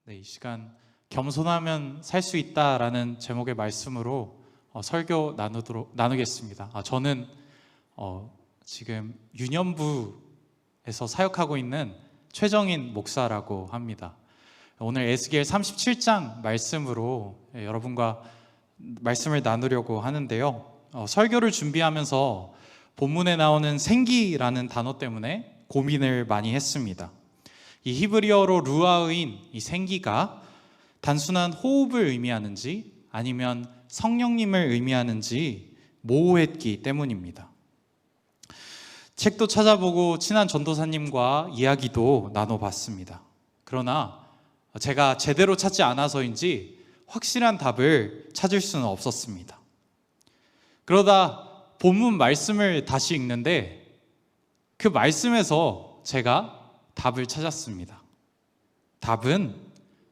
네, 이 시간 겸손하면 살 수 있다라는 제목의 말씀으로 설교 나누겠습니다. 저는 지금 유년부에서 사역하고 있는 최정인 목사라고 합니다. 오늘 에스겔 37장 말씀으로 여러분과 말씀을 나누려고 하는데요. 설교를 준비하면서 본문에 나오는 생기라는 단어 때문에 고민을 많이 했습니다. 이 히브리어로 루아인 이 생기가 단순한 호흡을 의미하는지 아니면 성령님을 의미하는지 모호했기 때문입니다. 책도 찾아보고 친한 전도사님과 이야기도 나눠봤습니다. 그러나 제가 제대로 찾지 않아서인지 확실한 답을 찾을 수는 없었습니다. 그러다 본문 말씀을 다시 읽는데 그 말씀에서 제가 답을 찾았습니다. 답은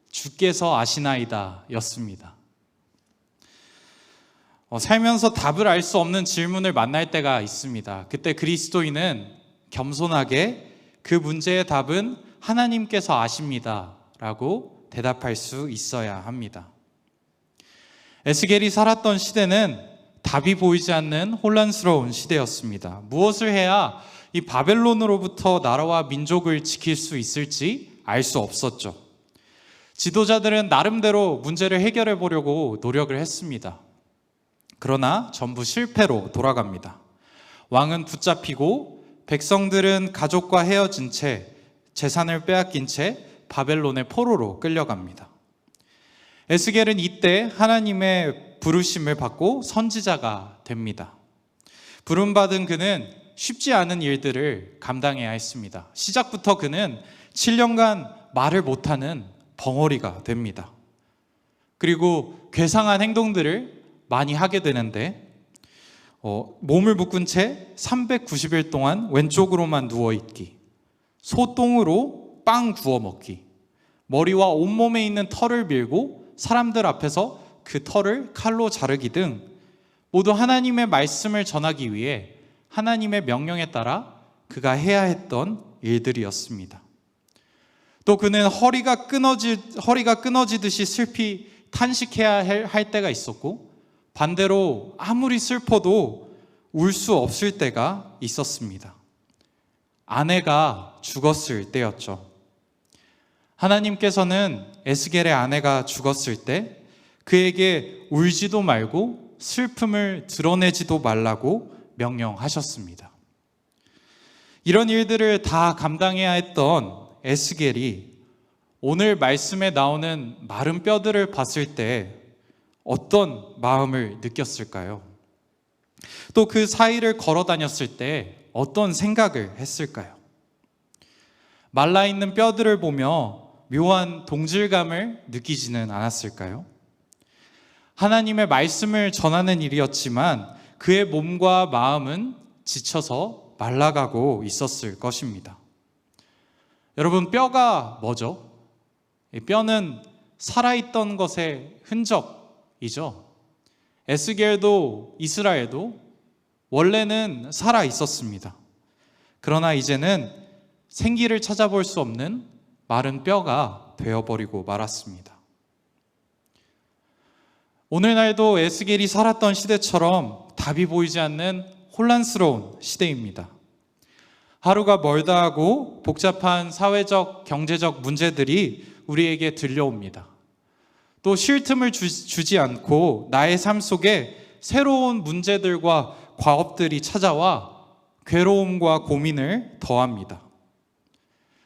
주께서 아시나이다 였습니다. 살면서 답을 알 수 없는 질문을 만날 때가 있습니다. 그때 그리스도인은 겸손하게 그 문제의 답은 하나님께서 아십니다 라고 대답할 수 있어야 합니다. 에스겔이 살았던 시대는 답이 보이지 않는 혼란스러운 시대였습니다. 무엇을 해야 이 바벨론으로부터 나라와 민족을 지킬 수 있을지 알 수 없었죠. 지도자들은 나름대로 문제를 해결해 보려고 노력을 했습니다. 그러나 전부 실패로 돌아갑니다. 왕은 붙잡히고 백성들은 가족과 헤어진 채 재산을 빼앗긴 채 바벨론의 포로로 끌려갑니다. 에스겔은 이때 하나님의 부르심을 받고 선지자가 됩니다. 부름받은 그는 쉽지 않은 일들을 감당해야 했습니다. 시작부터 그는 7년간 말을 못하는 벙어리가 됩니다. 그리고 괴상한 행동들을 많이 하게 되는데 몸을 묶은 채 390일 동안 왼쪽으로만 누워있기, 소똥으로 빵 구워 먹기, 머리와 온몸에 있는 털을 밀고 사람들 앞에서 그 털을 칼로 자르기 등 모두 하나님의 말씀을 전하기 위해 하나님의 명령에 따라 그가 해야 했던 일들이었습니다. 또 그는 허리가 끊어지듯이 슬피 탄식해야 할 때가 있었고 반대로 아무리 슬퍼도 울 수 없을 때가 있었습니다. 아내가 죽었을 때였죠. 하나님께서는 에스겔의 아내가 죽었을 때 그에게 울지도 말고 슬픔을 드러내지도 말라고 명령하셨습니다. 이런 일들을 다 감당해야 했던 에스겔이 오늘 말씀에 나오는 마른 뼈들을 봤을 때 어떤 마음을 느꼈을까요? 또 그 사이를 걸어 다녔을 때 어떤 생각을 했을까요? 말라있는 뼈들을 보며 묘한 동질감을 느끼지는 않았을까요? 하나님의 말씀을 전하는 일이었지만 그의 몸과 마음은 지쳐서 말라가고 있었을 것입니다. 여러분, 뼈가 뭐죠? 뼈는 살아있던 것의 흔적이죠. 에스겔도 이스라엘도 원래는 살아 있었습니다. 그러나 이제는 생기를 찾아볼 수 없는 마른 뼈가 되어버리고 말았습니다. 오늘날도 에스겔이 살았던 시대처럼 답이 보이지 않는 혼란스러운 시대입니다. 하루가 멀다 하고 복잡한 사회적, 경제적 문제들이 우리에게 들려옵니다. 또 쉴 틈을 주지 않고 나의 삶 속에 새로운 문제들과 과업들이 찾아와 괴로움과 고민을 더합니다.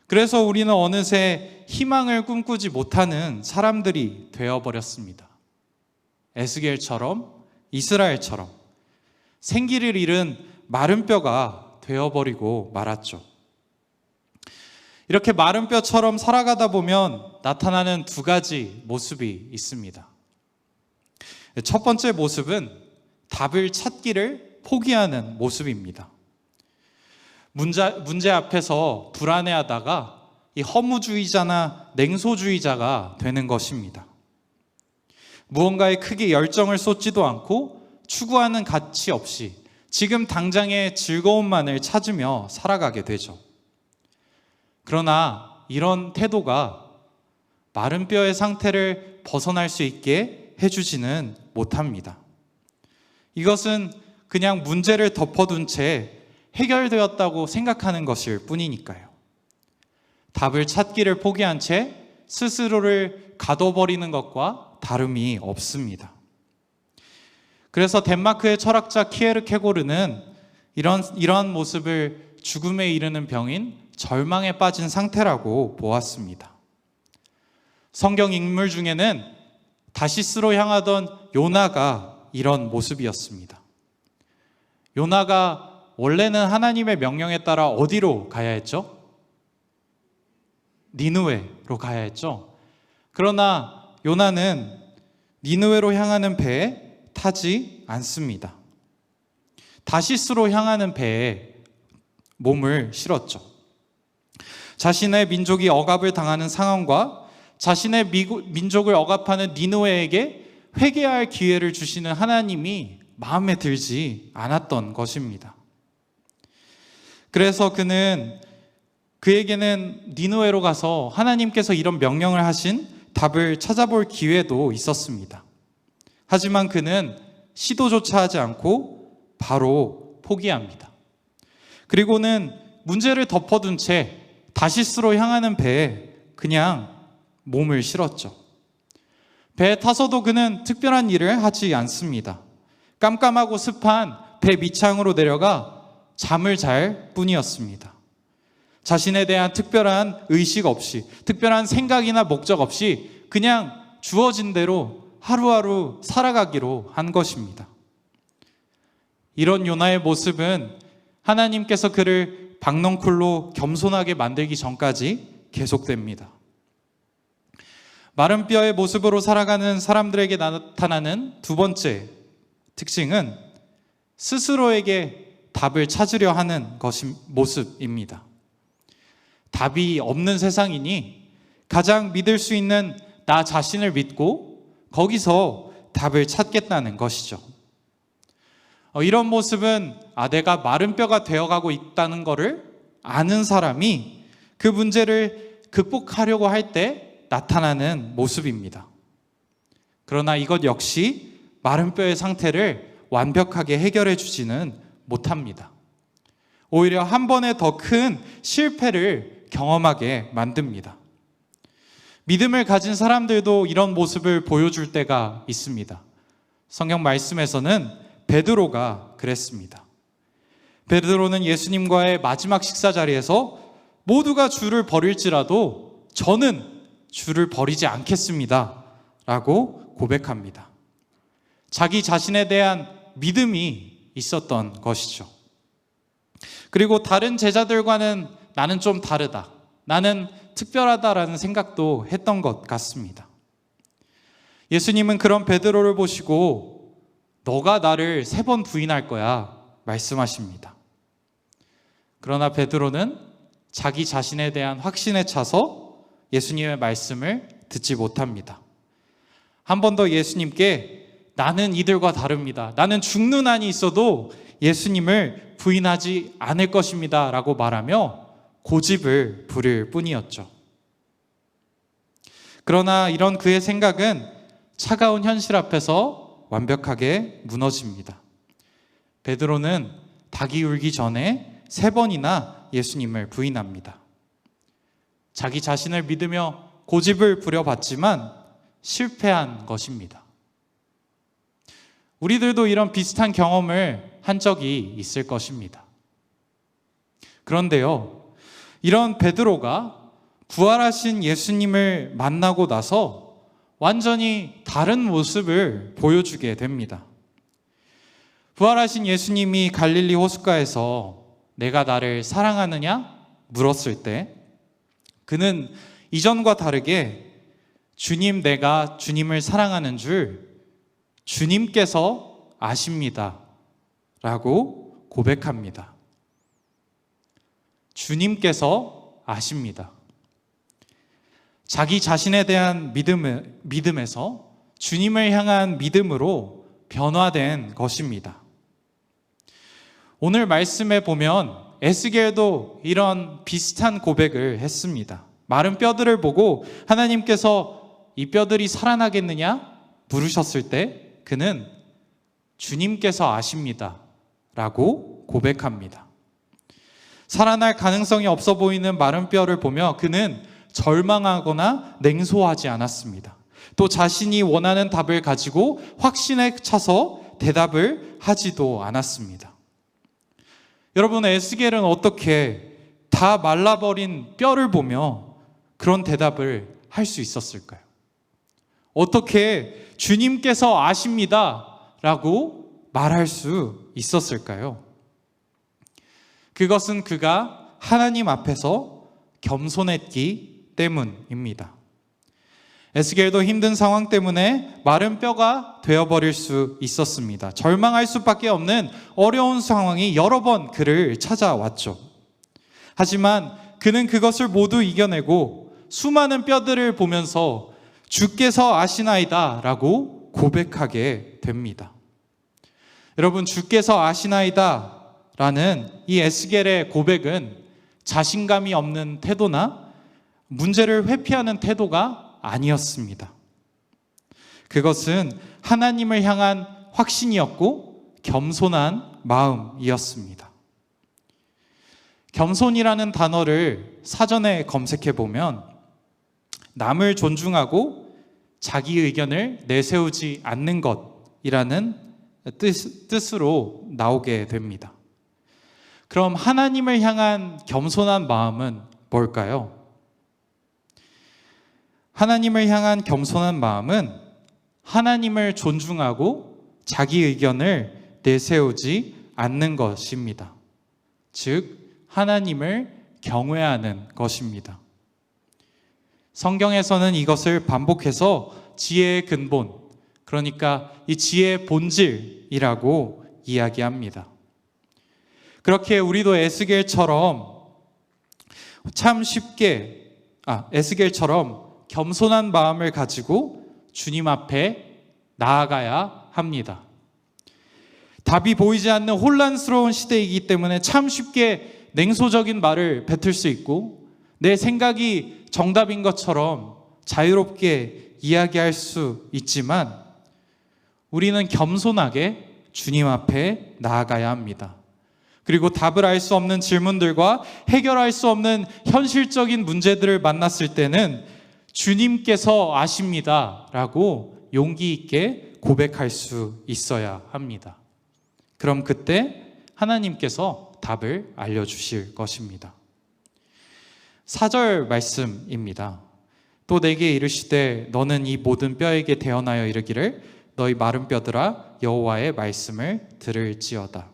그래서 우리는 어느새 희망을 꿈꾸지 못하는 사람들이 되어버렸습니다. 에스겔처럼, 이스라엘처럼 생기를 잃은 마른 뼈가 되어버리고 말았죠. 이렇게 마른 뼈처럼 살아가다 보면 나타나는 두 가지 모습이 있습니다. 첫 번째 모습은 답을 찾기를 포기하는 모습입니다. 문제 앞에서 불안해하다가 이 허무주의자나 냉소주의자가 되는 것입니다. 무언가에 크게 열정을 쏟지도 않고 추구하는 가치 없이 지금 당장의 즐거움만을 찾으며 살아가게 되죠. 그러나 이런 태도가 마른 뼈의 상태를 벗어날 수 있게 해주지는 못합니다. 이것은 그냥 문제를 덮어둔 채 해결되었다고 생각하는 것일 뿐이니까요. 답을 찾기를 포기한 채 스스로를 가둬버리는 것과 다름이 없습니다. 그래서 덴마크의 철학자 키에르케고르는 이러한 모습을 죽음에 이르는 병인 절망에 빠진 상태라고 보았습니다. 성경 인물 중에는 다시스로 향하던 요나가 이런 모습이었습니다. 요나가 원래는 하나님의 명령에 따라 어디로 가야 했죠? 니느웨로 가야 했죠. 그러나 요나는 니느웨로 향하는 배에 타지 않습니다. 다시스로 향하는 배에 몸을 실었죠. 자신의 민족이 억압을 당하는 상황과 자신의 민족을 억압하는 니느웨에게 회개할 기회를 주시는 하나님이 마음에 들지 않았던 것입니다. 그래서 그에게는 니느웨로 가서 하나님께서 이런 명령을 하신 답을 찾아볼 기회도 있었습니다. 하지만 그는 시도조차 하지 않고 바로 포기합니다. 그리고는 문제를 덮어둔 채 다시스로 향하는 배에 그냥 몸을 실었죠. 배에 타서도 그는 특별한 일을 하지 않습니다. 깜깜하고 습한 배 밑창으로 내려가 잠을 잘 뿐이었습니다. 자신에 대한 특별한 의식 없이, 특별한 생각이나 목적 없이 그냥 주어진 대로 하루하루 살아가기로 한 것입니다. 이런 요나의 모습은 하나님께서 그를 박넝쿨로 겸손하게 만들기 전까지 계속됩니다. 마른 뼈의 모습으로 살아가는 사람들에게 나타나는 두 번째 특징은 스스로에게 답을 찾으려 하는 모습입니다. 답이 없는 세상이니 가장 믿을 수 있는 나 자신을 믿고 거기서 답을 찾겠다는 것이죠. 이런 모습은 내가 마른 뼈가 되어가고 있다는 것을 아는 사람이 그 문제를 극복하려고 할 때 나타나는 모습입니다. 그러나 이것 역시 마른 뼈의 상태를 완벽하게 해결해 주지는 못합니다. 오히려 한 번에 더 큰 실패를 경험하게 만듭니다. 믿음을 가진 사람들도 이런 모습을 보여줄 때가 있습니다. 성경 말씀에서는 베드로가 그랬습니다. 베드로는 예수님과의 마지막 식사 자리에서 모두가 주를 버릴지라도 저는 주를 버리지 않겠습니다 라고 고백합니다. 자기 자신에 대한 믿음이 있었던 것이죠. 그리고 다른 제자들과는 나는 좀 다르다, 나는 특별하다라는 생각도 했던 것 같습니다. 예수님은 그런 베드로를 보시고 너가 나를 3번 부인할 거야 말씀하십니다. 그러나 베드로는 자기 자신에 대한 확신에 차서 예수님의 말씀을 듣지 못합니다. 한 번 더 예수님께 나는 이들과 다릅니다, 나는 죽는 한이 있어도 예수님을 부인하지 않을 것입니다 라고 말하며 고집을 부릴 뿐이었죠. 그러나 이런 그의 생각은 차가운 현실 앞에서 완벽하게 무너집니다. 베드로는 닭이 울기 전에 3번이나 예수님을 부인합니다. 자기 자신을 믿으며 고집을 부려봤지만 실패한 것입니다. 우리들도 이런 비슷한 경험을 한 적이 있을 것입니다. 그런데요, 이런 베드로가 부활하신 예수님을 만나고 나서 완전히 다른 모습을 보여주게 됩니다. 부활하신 예수님이 갈릴리 호숫가에서 내가 나를 사랑하느냐 물었을 때 그는 이전과 다르게 주님, 내가 주님을 사랑하는 줄 주님께서 아십니다 라고 고백합니다. 주님께서 아십니다. 자기 자신에 대한 믿음에서 주님을 향한 믿음으로 변화된 것입니다. 오늘 말씀에 보면 에스겔도 이런 비슷한 고백을 했습니다. 마른 뼈들을 보고 하나님께서 이 뼈들이 살아나겠느냐 물으셨을 때 그는 주님께서 아십니다 라고 고백합니다. 살아날 가능성이 없어 보이는 마른 뼈를 보며 그는 절망하거나 냉소하지 않았습니다. 또 자신이 원하는 답을 가지고 확신에 차서 대답을 하지도 않았습니다. 여러분, 에스겔은 어떻게 다 말라버린 뼈를 보며 그런 대답을 할 수 있었을까요? 어떻게 주님께서 아십니다 라고 말할 수 있었을까요? 그것은 그가 하나님 앞에서 겸손했기 때문입니다. 에스겔도 힘든 상황 때문에 마른 뼈가 되어버릴 수 있었습니다. 절망할 수밖에 없는 어려운 상황이 여러 번 그를 찾아왔죠. 하지만 그는 그것을 모두 이겨내고 수많은 뼈들을 보면서 주께서 아시나이다 라고 고백하게 됩니다. 여러분, 주께서 아시나이다 라는 이 에스겔의 고백은 자신감이 없는 태도나 문제를 회피하는 태도가 아니었습니다. 그것은 하나님을 향한 확신이었고 겸손한 마음이었습니다. 겸손이라는 단어를 사전에 검색해 보면 남을 존중하고 자기 의견을 내세우지 않는 것이라는 뜻으로 나오게 됩니다. 그럼 하나님을 향한 겸손한 마음은 뭘까요? 하나님을 향한 겸손한 마음은 하나님을 존중하고 자기 의견을 내세우지 않는 것입니다. 즉, 하나님을 경외하는 것입니다. 성경에서는 이것을 반복해서 지혜의 근본, 그러니까 이 지혜의 본질이라고 이야기합니다. 그렇게 우리도 에스겔처럼 에스겔처럼 겸손한 마음을 가지고 주님 앞에 나아가야 합니다. 답이 보이지 않는 혼란스러운 시대이기 때문에 참 쉽게 냉소적인 말을 뱉을 수 있고 내 생각이 정답인 것처럼 자유롭게 이야기할 수 있지만 우리는 겸손하게 주님 앞에 나아가야 합니다. 그리고 답을 알 수 없는 질문들과 해결할 수 없는 현실적인 문제들을 만났을 때는 주님께서 아십니다 라고 용기 있게 고백할 수 있어야 합니다. 그럼 그때 하나님께서 답을 알려주실 것입니다. 4절 말씀입니다. 또 내게 이르시되 너는 이 모든 뼈에게 대언하여 이르기를 너희 마른 뼈들아 여호와의 말씀을 들을지어다.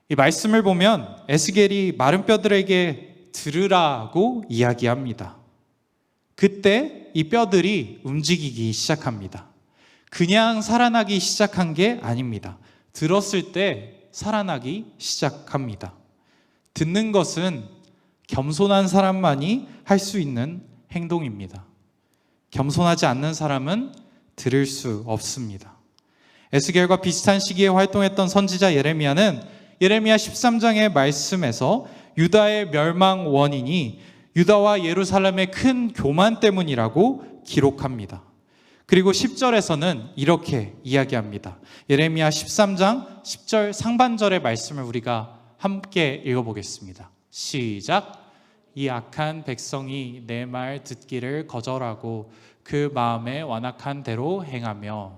이 말씀을 보면 에스겔이 마른 뼈들에게 들으라고 이야기합니다. 그때 이 뼈들이 움직이기 시작합니다. 그냥 살아나기 시작한 게 아닙니다. 들었을 때 살아나기 시작합니다. 듣는 것은 겸손한 사람만이 할 수 있는 행동입니다. 겸손하지 않는 사람은 들을 수 없습니다. 에스겔과 비슷한 시기에 활동했던 선지자 예레미야는 예레미야 13장의 말씀에서 유다의 멸망 원인이 유다와 예루살렘의 큰 교만 때문이라고 기록합니다. 그리고 10절에서는 이렇게 이야기합니다. 예레미야 13장 10절 상반절의 말씀을 우리가 함께 읽어보겠습니다. 시작. 이 악한 백성이 내 말 듣기를 거절하고 그 마음에 완악한 대로 행하며.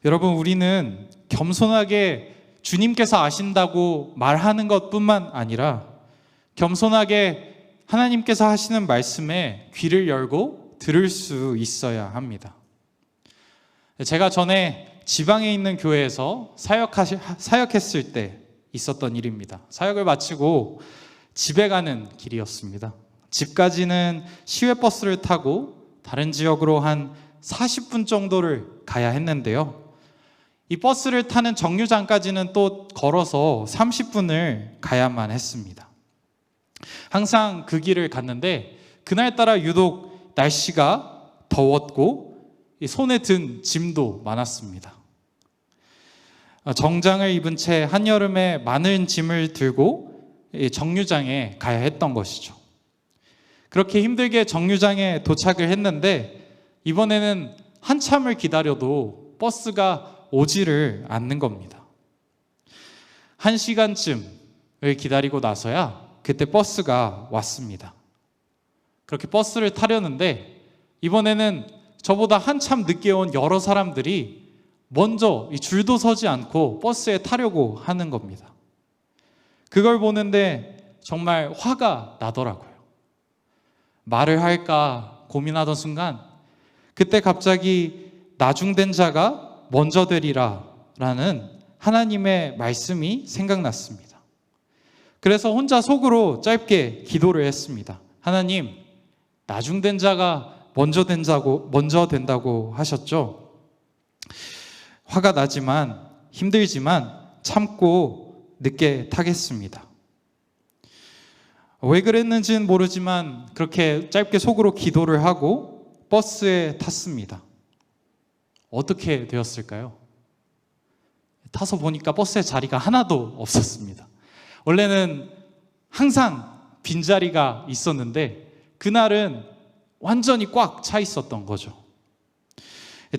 여러분, 우리는 겸손하게 주님께서 아신다고 말하는 것뿐만 아니라 겸손하게 하나님께서 하시는 말씀에 귀를 열고 들을 수 있어야 합니다. 제가 전에 지방에 있는 교회에서 사역했을 때 있었던 일입니다. 사역을 마치고 집에 가는 길이었습니다. 집까지는 시외버스를 타고 다른 지역으로 한 40분 정도를 가야 했는데요. 이 버스를 타는 정류장까지는 또 걸어서 30분을 가야만 했습니다. 항상 그 길을 갔는데 그날따라 유독 날씨가 더웠고 이 손에 든 짐도 많았습니다. 정장을 입은 채 한여름에 많은 짐을 들고 정류장에 가야 했던 것이죠. 그렇게 힘들게 정류장에 도착을 했는데 이번에는 한참을 기다려도 버스가 오지를 않는 겁니다. 1시간쯤을 기다리고 나서야 그때 버스가 왔습니다. 그렇게 버스를 타려는데 이번에는 저보다 한참 늦게 온 여러 사람들이 먼저 이 줄도 서지 않고 버스에 타려고 하는 겁니다. 그걸 보는데 정말 화가 나더라고요. 말을 할까 고민하던 순간 그때 갑자기 나중된 자가 먼저 되리라 라는 하나님의 말씀이 생각났습니다. 그래서 혼자 속으로 짧게 기도를 했습니다. 하나님, 나중된 자가 먼저 된다고 하셨죠? 화가 나지만 힘들지만 참고 늦게 타겠습니다. 왜 그랬는지는 모르지만 그렇게 짧게 속으로 기도를 하고 버스에 탔습니다. 어떻게 되었을까요? 타서 보니까 버스에 자리가 하나도 없었습니다. 원래는 항상 빈자리가 있었는데 그날은 완전히 꽉 차 있었던 거죠.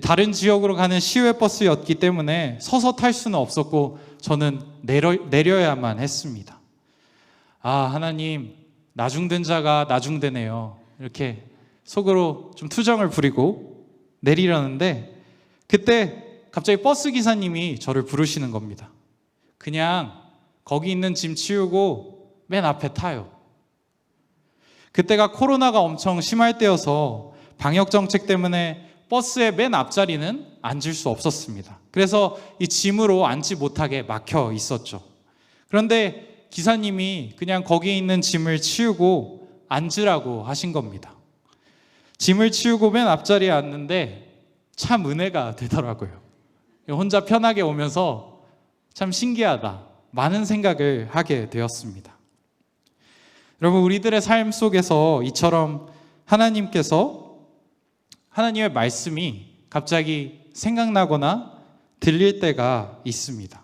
다른 지역으로 가는 시외버스였기 때문에 서서 탈 수는 없었고 저는 내려야만 했습니다. 아, 하나님, 나중된 자가 나중되네요. 이렇게 속으로 좀 투정을 부리고 내리려는데 그때 갑자기 버스 기사님이 저를 부르시는 겁니다. 그냥 거기 있는 짐 치우고 맨 앞에 타요. 그때가 코로나가 엄청 심할 때여서 방역 정책 때문에 버스의 맨 앞자리는 앉을 수 없었습니다. 그래서 이 짐으로 앉지 못하게 막혀 있었죠. 그런데 기사님이 그냥 거기에 있는 짐을 치우고 앉으라고 하신 겁니다. 짐을 치우고 맨 앞자리에 앉는데 참 은혜가 되더라고요. 혼자 편하게 오면서 참 신기하다, 많은 생각을 하게 되었습니다. 여러분, 우리들의 삶 속에서 이처럼 하나님의 말씀이 갑자기 생각나거나 들릴 때가 있습니다.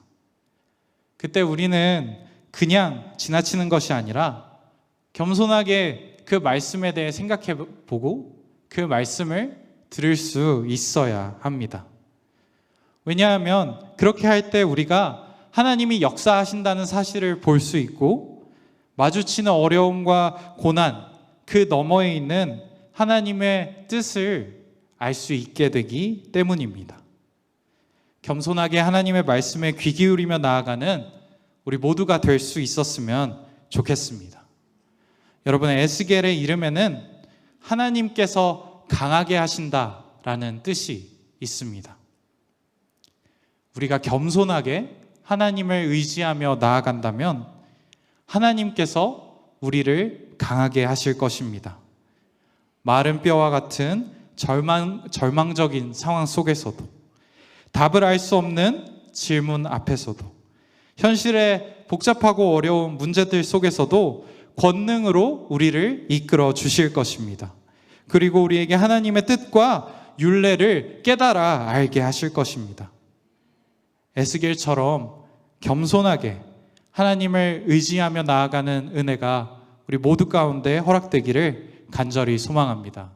그때 우리는 그냥 지나치는 것이 아니라 겸손하게 그 말씀에 대해 생각해 보고 그 말씀을 들을 수 있어야 합니다. 왜냐하면 그렇게 할 때 우리가 하나님이 역사하신다는 사실을 볼 수 있고 마주치는 어려움과 고난, 그 너머에 있는 하나님의 뜻을 알 수 있게 되기 때문입니다. 겸손하게 하나님의 말씀에 귀 기울이며 나아가는 우리 모두가 될 수 있었으면 좋겠습니다. 여러분의 에스겔의 이름에는 하나님께서 강하게 하신다라는 뜻이 있습니다. 우리가 겸손하게 하나님을 의지하며 나아간다면 하나님께서 우리를 강하게 하실 것입니다. 마른 뼈와 같은 절망적인 상황 속에서도, 답을 알 수 없는 질문 앞에서도, 현실의 복잡하고 어려운 문제들 속에서도 권능으로 우리를 이끌어 주실 것입니다. 그리고 우리에게 하나님의 뜻과 율례를 깨달아 알게 하실 것입니다. 에스겔처럼 겸손하게 하나님을 의지하며 나아가는 은혜가 우리 모두 가운데 허락되기를 간절히 소망합니다.